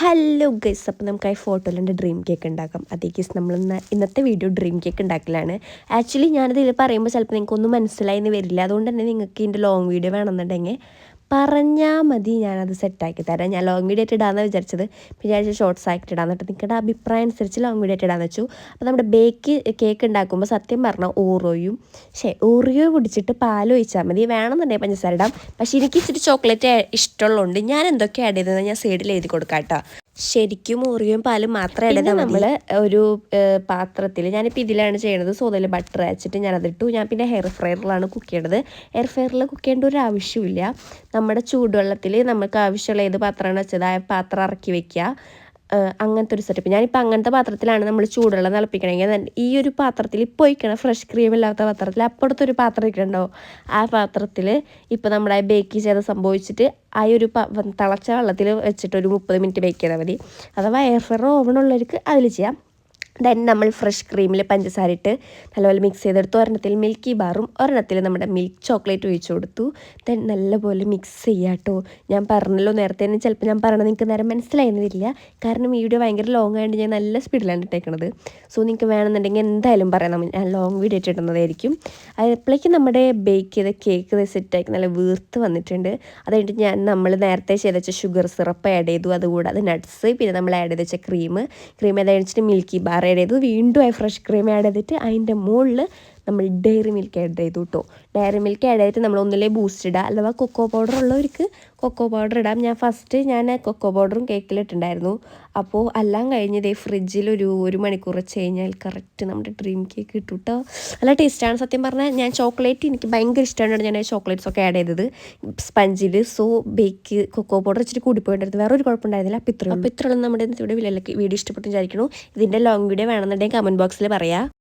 Hello guys, അപ്പോൾ നമുക്ക് ആ ഫോട്ടോയിലുണ്ട് ഡ്രീം കേക്ക് ഉണ്ടാക്കാം. അതേ ഗൈസ്, നമ്മൾ ഇന്നത്തെ വീഡിയോ ഡ്രീം കേക്ക് ഉണ്ടാക്കലാണ്. ആക്ച്വലി ഞാനതിൽ പറയുമ്പോൾ ചിലപ്പോൾ നിങ്ങൾക്കൊന്നും മനസ്സിലായി വരില്ല. അതുകൊണ്ട് തന്നെ നിങ്ങൾക്ക് ഇതിൻ്റെ ലോങ് വീഡിയോ വേണമെന്നുണ്ടെങ്കിൽ പറഞ്ഞാൽ മതി, ഞാനത് സെറ്റാക്കി തരാം. ഞാൻ ലോങ് വീഡിയോ ആയിട്ട് ഇടാമെന്ന് വിചാരിച്ചത്, പിന്നെ ഷോർട്ട്സ് ആയിട്ട് ഇടാന്നിട്ട് നിങ്ങളുടെ അഭിപ്രായം അനുസരിച്ച് ലോങ് വീഡിയോ ആയിട്ട് ഇടാന്ന് വെച്ചു. അപ്പോൾ നമ്മുടെ കേക്ക് ഉണ്ടാക്കുമ്പോൾ സത്യം പറഞ്ഞാൽ ഓറിയോ പിടിച്ചിട്ട് പാൽ ഒഴിച്ചാൽ മതി. വേണമെന്നുണ്ടെങ്കിൽ പഞ്ചസാര ഇടാം. പക്ഷേ എനിക്ക് ഇച്ചിരി ചോക്ലേറ്റ് ഇഷ്ടമുള്ളതുകൊണ്ട് ഞാൻ എന്തൊക്കെ ആഡ് ചെയ്തതെന്ന് ഞാൻ സൈഡിൽ എഴുതി കൊടുക്കാം കേട്ടോ. ശരിക്കും ഓറിയോയും പാലും മാത്രമേ ഇടുന്നത്. നമ്മൾ ഒരു പാത്രത്തിൽ, ഞാനിപ്പോൾ ഇതിലാണ് ചെയ്യണത്, സോതയിൽ ബട്ടർ അയച്ചിട്ട് ഞാനതിട്ടു. ഞാൻ പിന്നെ ഹെയർ ഫ്രയറിലാണ് കുക്ക് ചെയ്യണത്. എയർ ഫ്രയറിൽ കുക്ക് ചെയ്യേണ്ട ഒരു ആവശ്യമില്ല. നമ്മുടെ ചൂടുവെള്ളത്തിൽ നമുക്ക് ആവശ്യമുള്ള ഏത് പാത്രമാണ് വെച്ചത് ആ പാത്രം ഇറക്കി വെക്കുക. അങ്ങനത്തെ ഒരു സെറ്റപ്പ്. ഞാനിപ്പോൾ അങ്ങനത്തെ പാത്രത്തിലാണ് നമ്മൾ ചൂടുവെള്ളം തിളപ്പിക്കണമെങ്കിൽ ഈ ഒരു പാത്രത്തിൽ ഇപ്പോൾ ഒഴിക്കണം. ഫ്രഷ് ക്രീം ഇല്ലാത്ത പാത്രത്തിൽ അപ്പുറത്തൊരു പാത്രം ഇരിക്കണ്ടാവും. ആ പാത്രത്തിൽ ഇപ്പോൾ നമ്മുടെ ബേക്ക് ചെയ്ത് സംഭവിച്ചിട്ട് ആ ഒരു തിളച്ച വെള്ളത്തിൽ വെച്ചിട്ട് ഒരു 30 മിനിറ്റ് ബേക്ക് ചെയ്താൽ മതി. അഥവാ എയർ ഫ്രയർ ഓവണുള്ളവർക്ക് അതിൽ ചെയ്യാം. ദെൻ നമ്മൾ ഫ്രഷ് ക്രീമിൽ പഞ്ചസാര ഇട്ട് നല്ലപോലെ മിക്സ് ചെയ്തെടുത്തു. ഒരെണ്ണത്തിൽ മിൽക്കി ബാറും ഒരെണ്ണത്തിൽ നമ്മുടെ മിൽക്ക് ചോക്ലേറ്റ് ഒഴിച്ചു കൊടുത്തു. ദെൻ നല്ലപോലെ മിക്സ് ചെയ്യാം കേട്ടോ. ഞാൻ പറഞ്ഞല്ലോ നേരത്തെ തന്നെ, ചിലപ്പോൾ ഞാൻ പറയണത് നിങ്ങൾക്ക് നേരം മനസ്സിലായെന്ന് വരില്ല. കാരണം വീഡിയോ ഭയങ്കര ലോങ് ആയതുകൊണ്ട് ഞാൻ നല്ല സ്പീഡിലാണ് ഇട്ടേക്കണത്. സോ നിങ്ങൾക്ക് വേണമെന്നുണ്ടെങ്കിൽ എന്തായാലും പറയാം, ഞാൻ ലോങ് വീഡിയോ ഇട്ടിടുന്നതായിരിക്കും. അപ്പോഴേക്കും നമ്മുടെ ബേക്ക് ചെയ്ത കേക്ക് സെറ്റാക്കി നല്ല വീർത്ത് വന്നിട്ടുണ്ട്. അത് കഴിഞ്ഞിട്ട് നമ്മൾ നേരത്തെ ചെയ്ത് വെച്ച ഷുഗർ സിറപ്പ് ആഡ് ചെയ്തു. അതുകൂടാതെ നട്ട്സ്, പിന്നെ നമ്മൾ ആഡ് ചെയ്ത് വെച്ച ക്രീം അത് കഴിച്ചിട്ട് മിൽക്കി ബാർ ആഡ് ചെയ്തു. വീണ്ടും ഫ്രഷ് ക്രീം ആഡ് ചെയ്തിട്ട് അതിൻ്റെ മുകളിൽ നമ്മൾ ഡയറി മിൽക്ക് ആഡ് ചെയ്തു കേട്ടോ. ഡയറി മിൽക്ക് ആഡ് ചെയ്തിട്ട് നമ്മൾ ഒന്നിലേ ബൂസ്റ്റ് ഇടുക, അഥവാ കൊക്കോ പൗഡർ ഉള്ളവർക്ക് കൊക്കോ പൗഡർ ഇടാം. ഞാൻ കൊക്കോ പൗഡറും കേക്കിലിട്ടുണ്ടായിരുന്നു. അപ്പോൾ എല്ലാം കഴിഞ്ഞ് ഫ്രിഡ്ജിൽ ഒരു മണിക്കൂർ വെച്ച് കഴിഞ്ഞാൽ കറക്റ്റ് നമ്മുടെ ഡ്രീം കേക്ക് കിട്ടും കേട്ടോ. നല്ല ടേസ്റ്റാണ്. സത്യം പറഞ്ഞാൽ ഞാൻ ചോക്ലേറ്റ് എനിക്ക് ഭയങ്കര ഇഷ്ടമാണ്. ഞാൻ ചോക്ലേറ്റ്സ് ഒക്കെ ആഡ് ചെയ്തത് സ്പഞ്ചിൽ. സോ കൊക്കോ പൗഡർ ഇച്ചിരി കൂടിപ്പോയിട്ടായിരുന്നു. വേറെ ഒരു കുഴപ്പമുണ്ടായിരുന്നില്ല. അപ്പോൾ ഇത്രയും നമ്മുടെ ഇവിടെ വീഡിയോ ഇഷ്ടപ്പെട്ടു വിചാരിക്കുന്നു. ഇതിൻ്റെ ലോങ് വീഡിയോ വേണമെന്നുണ്ടെങ്കിൽ കമൻറ്റ് ബോക്സിൽ പറയാം.